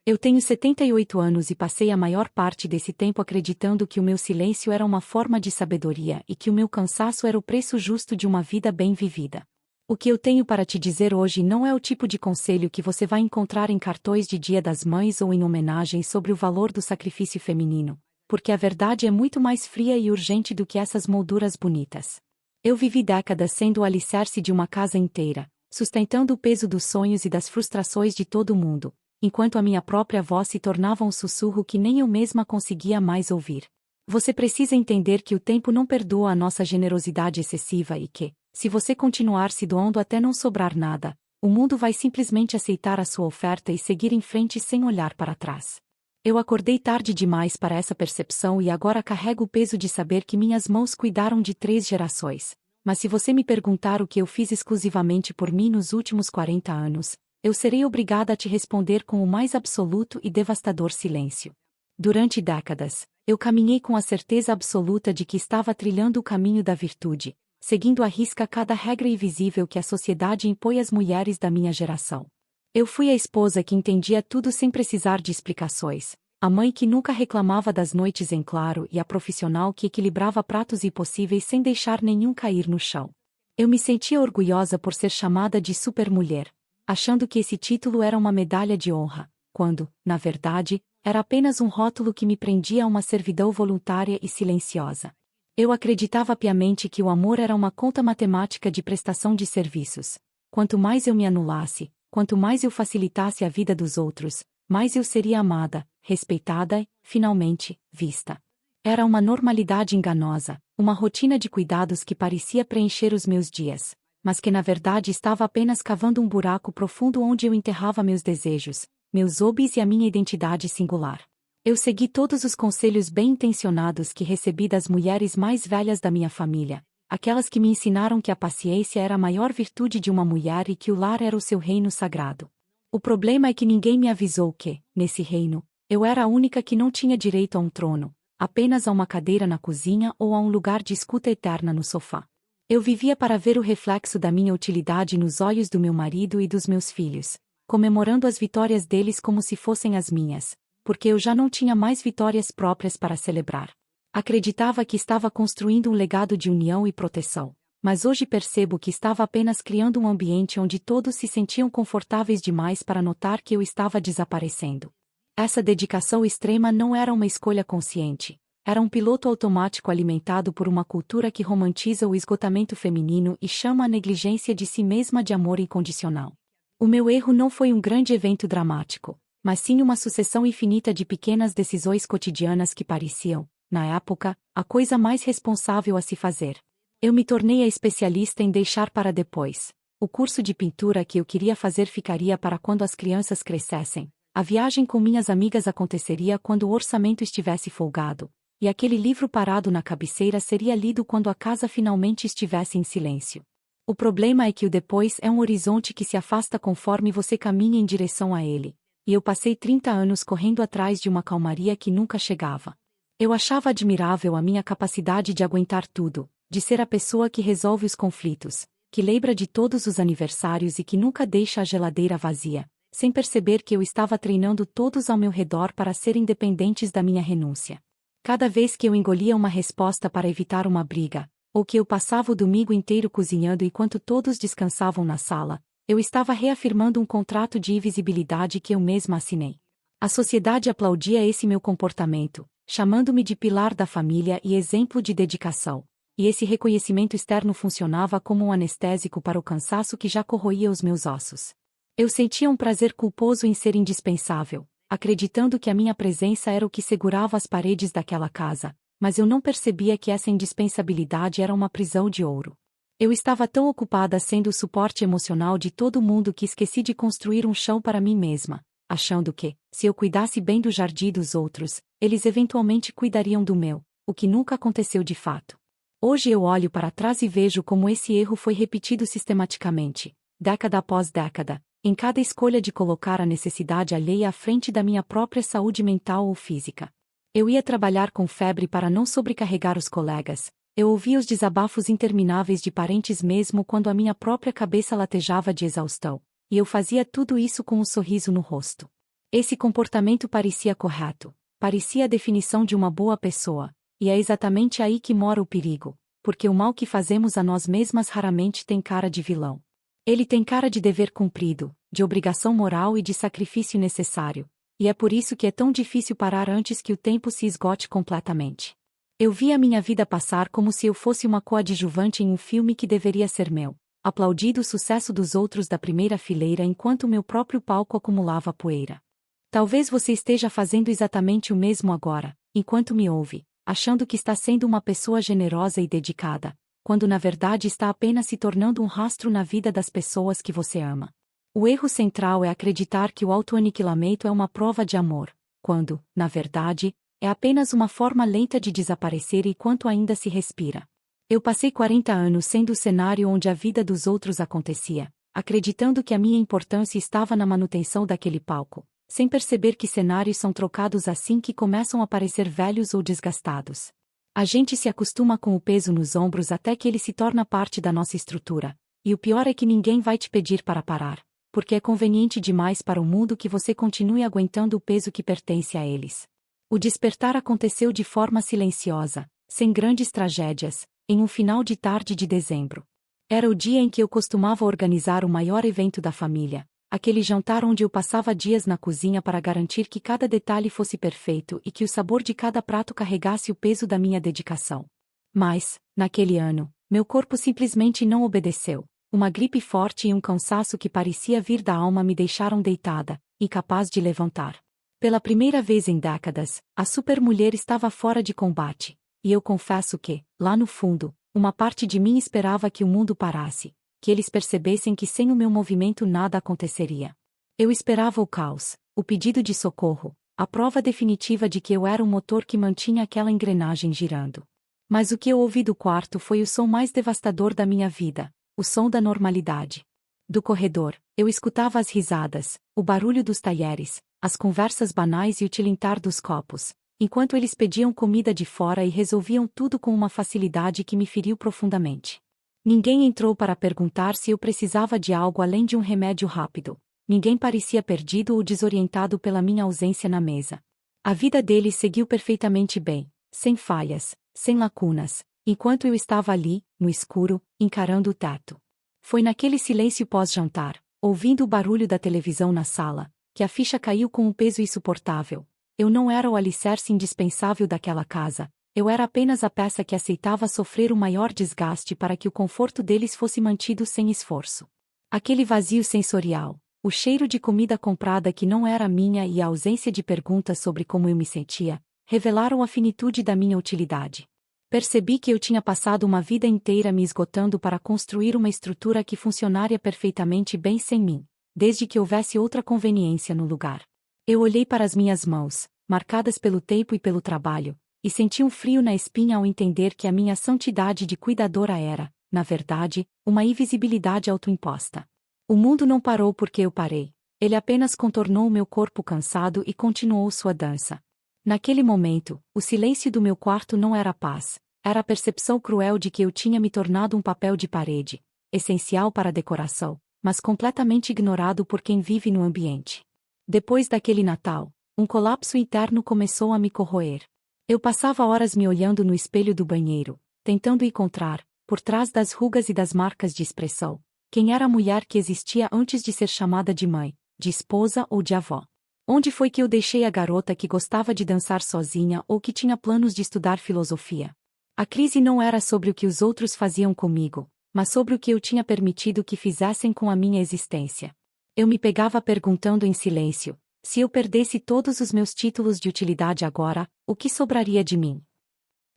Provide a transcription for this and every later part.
Eu tenho 78 anos e passei a maior parte desse tempo acreditando que o meu silêncio era uma forma de sabedoria e que o meu cansaço era o preço justo de uma vida bem vivida. O que eu tenho para te dizer hoje não é o tipo de conselho que você vai encontrar em cartões de Dia das Mães ou em homenagens sobre o valor do sacrifício feminino, porque a verdade é muito mais fria e urgente do que essas molduras bonitas. Eu vivi décadas sendo o alicerce de uma casa inteira, sustentando o peso dos sonhos e das frustrações de todo mundo, enquanto a minha própria voz se tornava um sussurro que nem eu mesma conseguia mais ouvir. Você precisa entender que o tempo não perdoa a nossa generosidade excessiva e que, se você continuar se doando até não sobrar nada, o mundo vai simplesmente aceitar a sua oferta e seguir em frente sem olhar para trás. Eu acordei tarde demais para essa percepção e agora carrego o peso de saber que minhas mãos cuidaram de 3 gerações. Mas se você me perguntar o que eu fiz exclusivamente por mim nos últimos 40 anos, eu serei obrigada a te responder com o mais absoluto e devastador silêncio. Durante décadas, eu caminhei com a certeza absoluta de que estava trilhando o caminho da virtude, seguindo à risca cada regra invisível que a sociedade impõe às mulheres da minha geração. Eu fui a esposa que entendia tudo sem precisar de explicações, a mãe que nunca reclamava das noites em claro e a profissional que equilibrava pratos impossíveis sem deixar nenhum cair no chão. Eu me sentia orgulhosa por ser chamada de supermulher, achando que esse título era uma medalha de honra, quando, na verdade, era apenas um rótulo que me prendia a uma servidão voluntária e silenciosa. Eu acreditava piamente que o amor era uma conta matemática de prestação de serviços. Quanto mais eu me anulasse, quanto mais eu facilitasse a vida dos outros, mais eu seria amada, respeitada e, finalmente, vista. Era uma normalidade enganosa, uma rotina de cuidados que parecia preencher os meus dias, mas que na verdade estava apenas cavando um buraco profundo onde eu enterrava meus desejos, meus hobbies e a minha identidade singular. Eu segui todos os conselhos bem-intencionados que recebi das mulheres mais velhas da minha família, aquelas que me ensinaram que a paciência era a maior virtude de uma mulher e que o lar era o seu reino sagrado. O problema é que ninguém me avisou que, nesse reino, eu era a única que não tinha direito a um trono, apenas a uma cadeira na cozinha ou a um lugar de escuta eterna no sofá. Eu vivia para ver o reflexo da minha utilidade nos olhos do meu marido e dos meus filhos, comemorando as vitórias deles como se fossem as minhas, porque eu já não tinha mais vitórias próprias para celebrar. Acreditava que estava construindo um legado de união e proteção, mas hoje percebo que estava apenas criando um ambiente onde todos se sentiam confortáveis demais para notar que eu estava desaparecendo. Essa dedicação extrema não era uma escolha consciente. Era um piloto automático alimentado por uma cultura que romantiza o esgotamento feminino e chama a negligência de si mesma de amor incondicional. O meu erro não foi um grande evento dramático, mas sim uma sucessão infinita de pequenas decisões cotidianas que pareciam, na época, a coisa mais responsável a se fazer. Eu me tornei a especialista em deixar para depois. O curso de pintura que eu queria fazer ficaria para quando as crianças crescessem. A viagem com minhas amigas aconteceria quando o orçamento estivesse folgado. E aquele livro parado na cabeceira seria lido quando a casa finalmente estivesse em silêncio. O problema é que o depois é um horizonte que se afasta conforme você caminha em direção a ele, e eu passei 30 anos correndo atrás de uma calmaria que nunca chegava. Eu achava admirável a minha capacidade de aguentar tudo, de ser a pessoa que resolve os conflitos, que lembra de todos os aniversários e que nunca deixa a geladeira vazia, sem perceber que eu estava treinando todos ao meu redor para serem dependentes da minha renúncia. Cada vez que eu engolia uma resposta para evitar uma briga, ou que eu passava o domingo inteiro cozinhando enquanto todos descansavam na sala, eu estava reafirmando um contrato de invisibilidade que eu mesma assinei. A sociedade aplaudia esse meu comportamento, chamando-me de pilar da família e exemplo de dedicação, e esse reconhecimento externo funcionava como um anestésico para o cansaço que já corroía os meus ossos. Eu sentia um prazer culposo em ser indispensável, acreditando que a minha presença era o que segurava as paredes daquela casa, mas eu não percebia que essa indispensabilidade era uma prisão de ouro. Eu estava tão ocupada sendo o suporte emocional de todo mundo que esqueci de construir um chão para mim mesma, achando que, se eu cuidasse bem do jardim dos outros, eles eventualmente cuidariam do meu, o que nunca aconteceu de fato. Hoje eu olho para trás e vejo como esse erro foi repetido sistematicamente, década após década, em cada escolha de colocar a necessidade alheia à frente da minha própria saúde mental ou física. Eu ia trabalhar com febre para não sobrecarregar os colegas, eu ouvia os desabafos intermináveis de parentes mesmo quando a minha própria cabeça latejava de exaustão, e eu fazia tudo isso com um sorriso no rosto. Esse comportamento parecia correto, parecia a definição de uma boa pessoa, e é exatamente aí que mora o perigo, porque o mal que fazemos a nós mesmas raramente tem cara de vilão. Ele tem cara de dever cumprido, de obrigação moral e de sacrifício necessário, e é por isso que é tão difícil parar antes que o tempo se esgote completamente. Eu vi a minha vida passar como se eu fosse uma coadjuvante em um filme que deveria ser meu, aplaudido o sucesso dos outros da primeira fileira enquanto meu próprio palco acumulava poeira. Talvez você esteja fazendo exatamente o mesmo agora, enquanto me ouve, achando que está sendo uma pessoa generosa e dedicada, quando na verdade está apenas se tornando um rastro na vida das pessoas que você ama. O erro central é acreditar que o autoaniquilamento é uma prova de amor, quando, na verdade, é apenas uma forma lenta de desaparecer enquanto ainda se respira. Eu passei 40 anos sendo o cenário onde a vida dos outros acontecia, acreditando que a minha importância estava na manutenção daquele palco, sem perceber que cenários são trocados assim que começam a parecer velhos ou desgastados. A gente se acostuma com o peso nos ombros até que ele se torna parte da nossa estrutura, e o pior é que ninguém vai te pedir para parar, porque é conveniente demais para o mundo que você continue aguentando o peso que pertence a eles. O despertar aconteceu de forma silenciosa, sem grandes tragédias, em um final de tarde de dezembro. Era o dia em que eu costumava organizar o maior evento da família, aquele jantar onde eu passava dias na cozinha para garantir que cada detalhe fosse perfeito e que o sabor de cada prato carregasse o peso da minha dedicação. Mas, naquele ano, meu corpo simplesmente não obedeceu. Uma gripe forte e um cansaço que parecia vir da alma me deixaram deitada, incapaz de levantar. Pela primeira vez em décadas, a supermulher estava fora de combate, e eu confesso que, lá no fundo, uma parte de mim esperava que o mundo parasse, que eles percebessem que sem o meu movimento nada aconteceria. Eu esperava o caos, o pedido de socorro, a prova definitiva de que eu era o motor que mantinha aquela engrenagem girando. Mas o que eu ouvi do quarto foi o som mais devastador da minha vida, o som da normalidade. Do corredor, eu escutava as risadas, o barulho dos talheres, as conversas banais e o tilintar dos copos, enquanto eles pediam comida de fora e resolviam tudo com uma facilidade que me feriu profundamente. Ninguém entrou para perguntar se eu precisava de algo além de um remédio rápido. Ninguém parecia perdido ou desorientado pela minha ausência na mesa. A vida deles seguiu perfeitamente bem, sem falhas, sem lacunas, enquanto eu estava ali, no escuro, encarando o teto. Foi naquele silêncio pós-jantar, ouvindo o barulho da televisão na sala, que a ficha caiu com um peso insuportável. Eu não era o alicerce indispensável daquela casa. Eu era apenas a peça que aceitava sofrer o maior desgaste para que o conforto deles fosse mantido sem esforço. Aquele vazio sensorial, o cheiro de comida comprada que não era minha e a ausência de perguntas sobre como eu me sentia, revelaram a finitude da minha utilidade. Percebi que eu tinha passado uma vida inteira me esgotando para construir uma estrutura que funcionaria perfeitamente bem sem mim, desde que houvesse outra conveniência no lugar. Eu olhei para as minhas mãos, marcadas pelo tempo e pelo trabalho, e senti um frio na espinha ao entender que a minha santidade de cuidadora era, na verdade, uma invisibilidade autoimposta. O mundo não parou porque eu parei. Ele apenas contornou o meu corpo cansado e continuou sua dança. Naquele momento, o silêncio do meu quarto não era paz, era a percepção cruel de que eu tinha me tornado um papel de parede, essencial para a decoração, mas completamente ignorado por quem vive no ambiente. Depois daquele Natal, um colapso interno começou a me corroer. Eu passava horas me olhando no espelho do banheiro, tentando encontrar, por trás das rugas e das marcas de expressão, quem era a mulher que existia antes de ser chamada de mãe, de esposa ou de avó. Onde foi que eu deixei a garota que gostava de dançar sozinha ou que tinha planos de estudar filosofia? A crise não era sobre o que os outros faziam comigo, mas sobre o que eu tinha permitido que fizessem com a minha existência. Eu me pegava perguntando em silêncio: se eu perdesse todos os meus títulos de utilidade agora, o que sobraria de mim?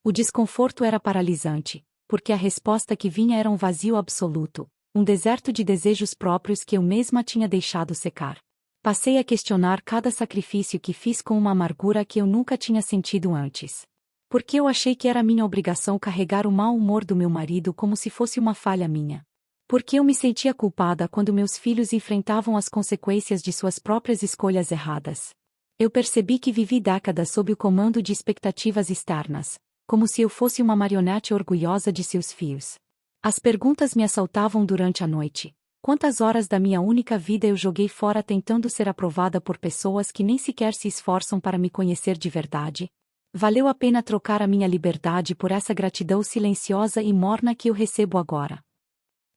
O desconforto era paralisante, porque a resposta que vinha era um vazio absoluto, um deserto de desejos próprios que eu mesma tinha deixado secar. Passei a questionar cada sacrifício que fiz com uma amargura que eu nunca tinha sentido antes. Porque eu achei que era minha obrigação carregar o mau humor do meu marido como se fosse uma falha minha. Porque eu me sentia culpada quando meus filhos enfrentavam as consequências de suas próprias escolhas erradas. Eu percebi que vivi décadas sob o comando de expectativas externas, como se eu fosse uma marionete orgulhosa de seus fios. As perguntas me assaltavam durante a noite. Quantas horas da minha única vida eu joguei fora tentando ser aprovada por pessoas que nem sequer se esforçam para me conhecer de verdade? Valeu a pena trocar a minha liberdade por essa gratidão silenciosa e morna que eu recebo agora.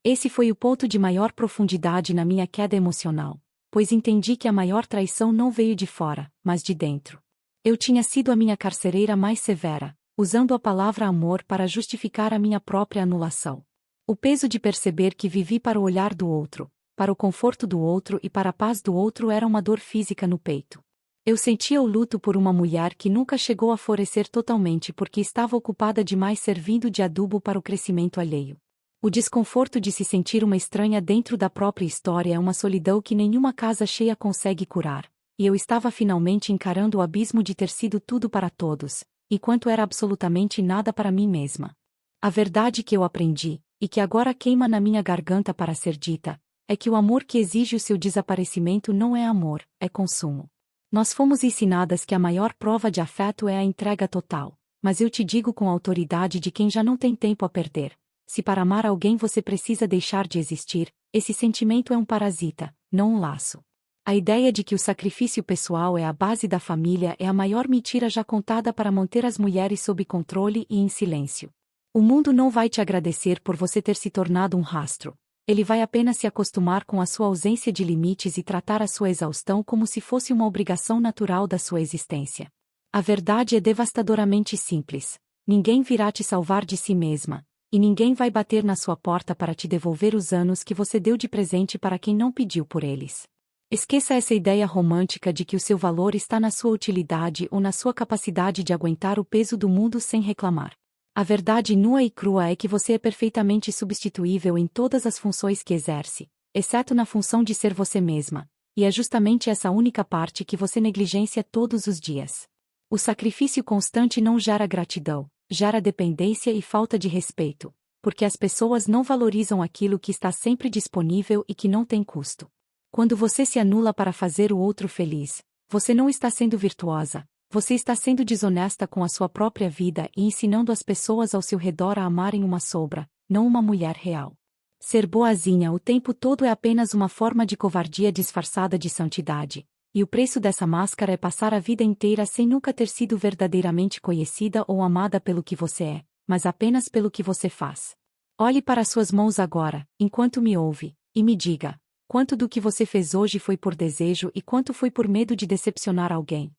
Esse foi o ponto de maior profundidade na minha queda emocional, pois entendi que a maior traição não veio de fora, mas de dentro. Eu tinha sido a minha carcereira mais severa, usando a palavra amor para justificar a minha própria anulação. O peso de perceber que vivi para o olhar do outro, para o conforto do outro e para a paz do outro era uma dor física no peito. Eu sentia o luto por uma mulher que nunca chegou a florescer totalmente porque estava ocupada demais servindo de adubo para o crescimento alheio. O desconforto de se sentir uma estranha dentro da própria história é uma solidão que nenhuma casa cheia consegue curar, e eu estava finalmente encarando o abismo de ter sido tudo para todos, enquanto era absolutamente nada para mim mesma. A verdade que eu aprendi, e que agora queima na minha garganta para ser dita, é que o amor que exige o seu desaparecimento não é amor, é consumo. Nós fomos ensinadas que a maior prova de afeto é a entrega total, mas eu te digo com autoridade de quem já não tem tempo a perder. Se para amar alguém você precisa deixar de existir, esse sentimento é um parasita, não um laço. A ideia de que o sacrifício pessoal é a base da família é a maior mentira já contada para manter as mulheres sob controle e em silêncio. O mundo não vai te agradecer por você ter se tornado um rastro. Ele vai apenas se acostumar com a sua ausência de limites e tratar a sua exaustão como se fosse uma obrigação natural da sua existência. A verdade é devastadoramente simples. Ninguém virá te salvar de si mesma, e ninguém vai bater na sua porta para te devolver os anos que você deu de presente para quem não pediu por eles. Esqueça essa ideia romântica de que o seu valor está na sua utilidade ou na sua capacidade de aguentar o peso do mundo sem reclamar. A verdade nua e crua é que você é perfeitamente substituível em todas as funções que exerce, exceto na função de ser você mesma, e é justamente essa única parte que você negligencia todos os dias. O sacrifício constante não gera gratidão, gera dependência e falta de respeito, porque as pessoas não valorizam aquilo que está sempre disponível e que não tem custo. Quando você se anula para fazer o outro feliz, você não está sendo virtuosa. Você está sendo desonesta com a sua própria vida e ensinando as pessoas ao seu redor a amarem uma sombra, não uma mulher real. Ser boazinha o tempo todo é apenas uma forma de covardia disfarçada de santidade, e o preço dessa máscara é passar a vida inteira sem nunca ter sido verdadeiramente conhecida ou amada pelo que você é, mas apenas pelo que você faz. Olhe para suas mãos agora, enquanto me ouve, e me diga, quanto do que você fez hoje foi por desejo e quanto foi por medo de decepcionar alguém.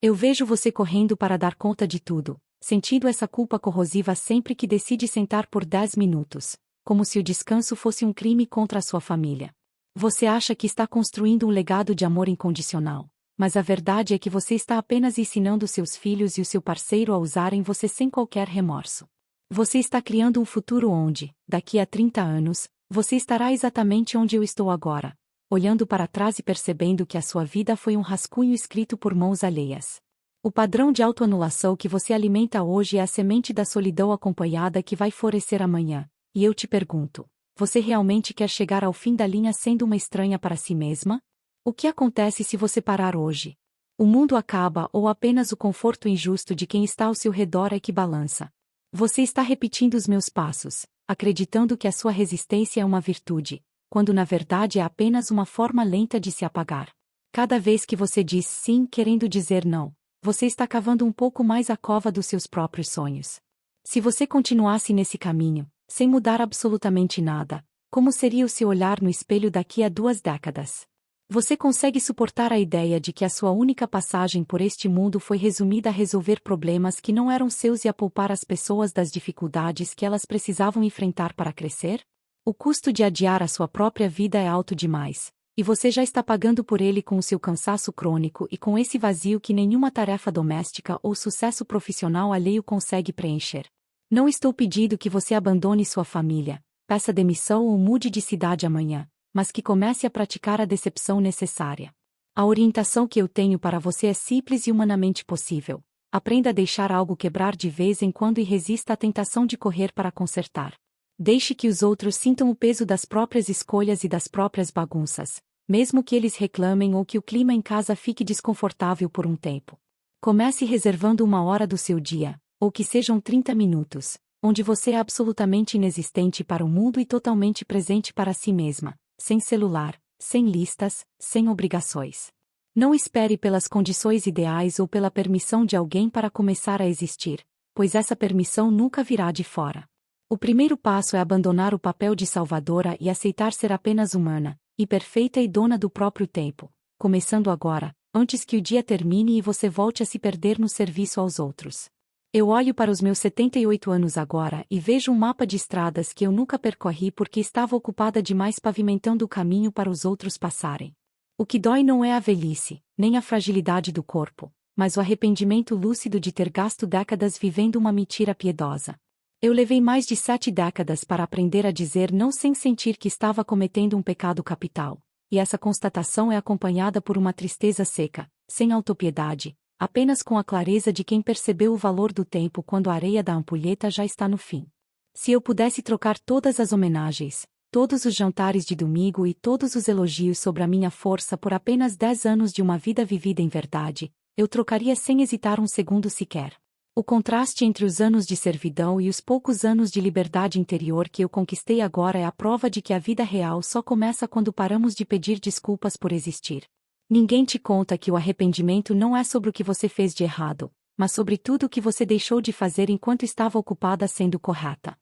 Eu vejo você correndo para dar conta de tudo, sentindo essa culpa corrosiva sempre que decide sentar por 10 minutos, como se o descanso fosse um crime contra a sua família. Você acha que está construindo um legado de amor incondicional, mas a verdade é que você está apenas ensinando seus filhos e o seu parceiro a usarem você sem qualquer remorso. Você está criando um futuro onde, daqui a 30 anos, você estará exatamente onde eu estou agora, olhando para trás e percebendo que a sua vida foi um rascunho escrito por mãos alheias. O padrão de autoanulação que você alimenta hoje é a semente da solidão acompanhada que vai florescer amanhã, e eu te pergunto, você realmente quer chegar ao fim da linha sendo uma estranha para si mesma? O que acontece se você parar hoje? O mundo acaba ou apenas o conforto injusto de quem está ao seu redor é que balança? Você está repetindo os meus passos, acreditando que a sua resistência é uma virtude, quando na verdade é apenas uma forma lenta de se apagar. Cada vez que você diz sim querendo dizer não, você está cavando um pouco mais a cova dos seus próprios sonhos. Se você continuasse nesse caminho, sem mudar absolutamente nada, como seria o seu olhar no espelho daqui a 2 décadas? Você consegue suportar a ideia de que a sua única passagem por este mundo foi resumida a resolver problemas que não eram seus e a poupar as pessoas das dificuldades que elas precisavam enfrentar para crescer? O custo de adiar a sua própria vida é alto demais, e você já está pagando por ele com o seu cansaço crônico e com esse vazio que nenhuma tarefa doméstica ou sucesso profissional alheio consegue preencher. Não estou pedindo que você abandone sua família, peça demissão ou mude de cidade amanhã, mas que comece a praticar a decepção necessária. A orientação que eu tenho para você é simples e humanamente possível. Aprenda a deixar algo quebrar de vez em quando e resista à tentação de correr para consertar. Deixe que os outros sintam o peso das próprias escolhas e das próprias bagunças, mesmo que eles reclamem ou que o clima em casa fique desconfortável por um tempo. Comece reservando 1 hora do seu dia, ou que sejam 30 minutos, onde você é absolutamente inexistente para o mundo e totalmente presente para si mesma, sem celular, sem listas, sem obrigações. Não espere pelas condições ideais ou pela permissão de alguém para começar a existir, pois essa permissão nunca virá de fora. O primeiro passo é abandonar o papel de salvadora e aceitar ser apenas humana, imperfeita e dona do próprio tempo, começando agora, antes que o dia termine e você volte a se perder no serviço aos outros. Eu olho para os meus 78 anos agora e vejo um mapa de estradas que eu nunca percorri porque estava ocupada demais pavimentando o caminho para os outros passarem. O que dói não é a velhice, nem a fragilidade do corpo, mas o arrependimento lúcido de ter gasto décadas vivendo uma mentira piedosa. Eu levei mais de 7 décadas para aprender a dizer não sem sentir que estava cometendo um pecado capital, e essa constatação é acompanhada por uma tristeza seca, sem autopiedade, apenas com a clareza de quem percebeu o valor do tempo quando a areia da ampulheta já está no fim. Se eu pudesse trocar todas as homenagens, todos os jantares de domingo e todos os elogios sobre a minha força por apenas 10 anos de uma vida vivida em verdade, eu trocaria sem hesitar um segundo sequer. O contraste entre os anos de servidão e os poucos anos de liberdade interior que eu conquistei agora é a prova de que a vida real só começa quando paramos de pedir desculpas por existir. Ninguém te conta que o arrependimento não é sobre o que você fez de errado, mas sobre tudo o que você deixou de fazer enquanto estava ocupada sendo correta.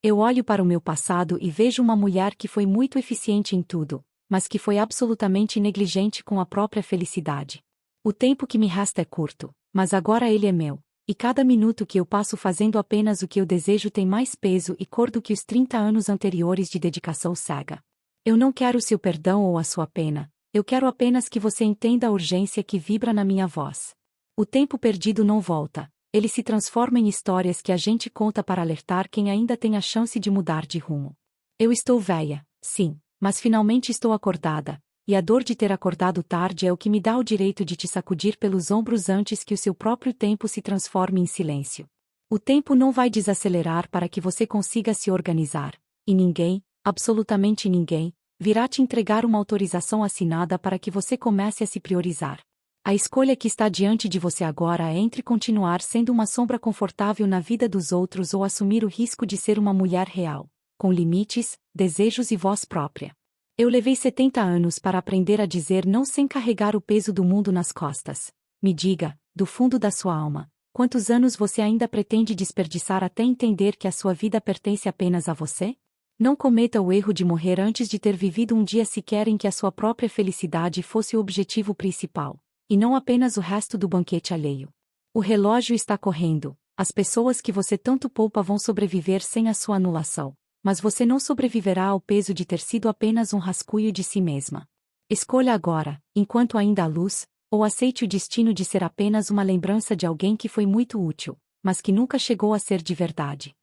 Eu olho para o meu passado e vejo uma mulher que foi muito eficiente em tudo, mas que foi absolutamente negligente com a própria felicidade. O tempo que me resta é curto, mas agora ele é meu. E cada minuto que eu passo fazendo apenas o que eu desejo tem mais peso e cor do que os 30 anos anteriores de dedicação cega. Eu não quero o seu perdão ou a sua pena, eu quero apenas que você entenda a urgência que vibra na minha voz. O tempo perdido não volta, ele se transforma em histórias que a gente conta para alertar quem ainda tem a chance de mudar de rumo. Eu estou velha, sim, mas finalmente estou acordada. E a dor de ter acordado tarde é o que me dá o direito de te sacudir pelos ombros antes que o seu próprio tempo se transforme em silêncio. O tempo não vai desacelerar para que você consiga se organizar, e ninguém, absolutamente ninguém, virá te entregar uma autorização assinada para que você comece a se priorizar. A escolha que está diante de você agora é entre continuar sendo uma sombra confortável na vida dos outros ou assumir o risco de ser uma mulher real, com limites, desejos e voz própria. Eu levei 70 anos para aprender a dizer não sem carregar o peso do mundo nas costas. Me diga, do fundo da sua alma, quantos anos você ainda pretende desperdiçar até entender que a sua vida pertence apenas a você? Não cometa o erro de morrer antes de ter vivido um dia sequer em que a sua própria felicidade fosse o objetivo principal, e não apenas o resto do banquete alheio. O relógio está correndo, as pessoas que você tanto poupa vão sobreviver sem a sua anulação. Mas você não sobreviverá ao peso de ter sido apenas um rascunho de si mesma. Escolha agora, enquanto ainda há luz, ou aceite o destino de ser apenas uma lembrança de alguém que foi muito útil, mas que nunca chegou a ser de verdade.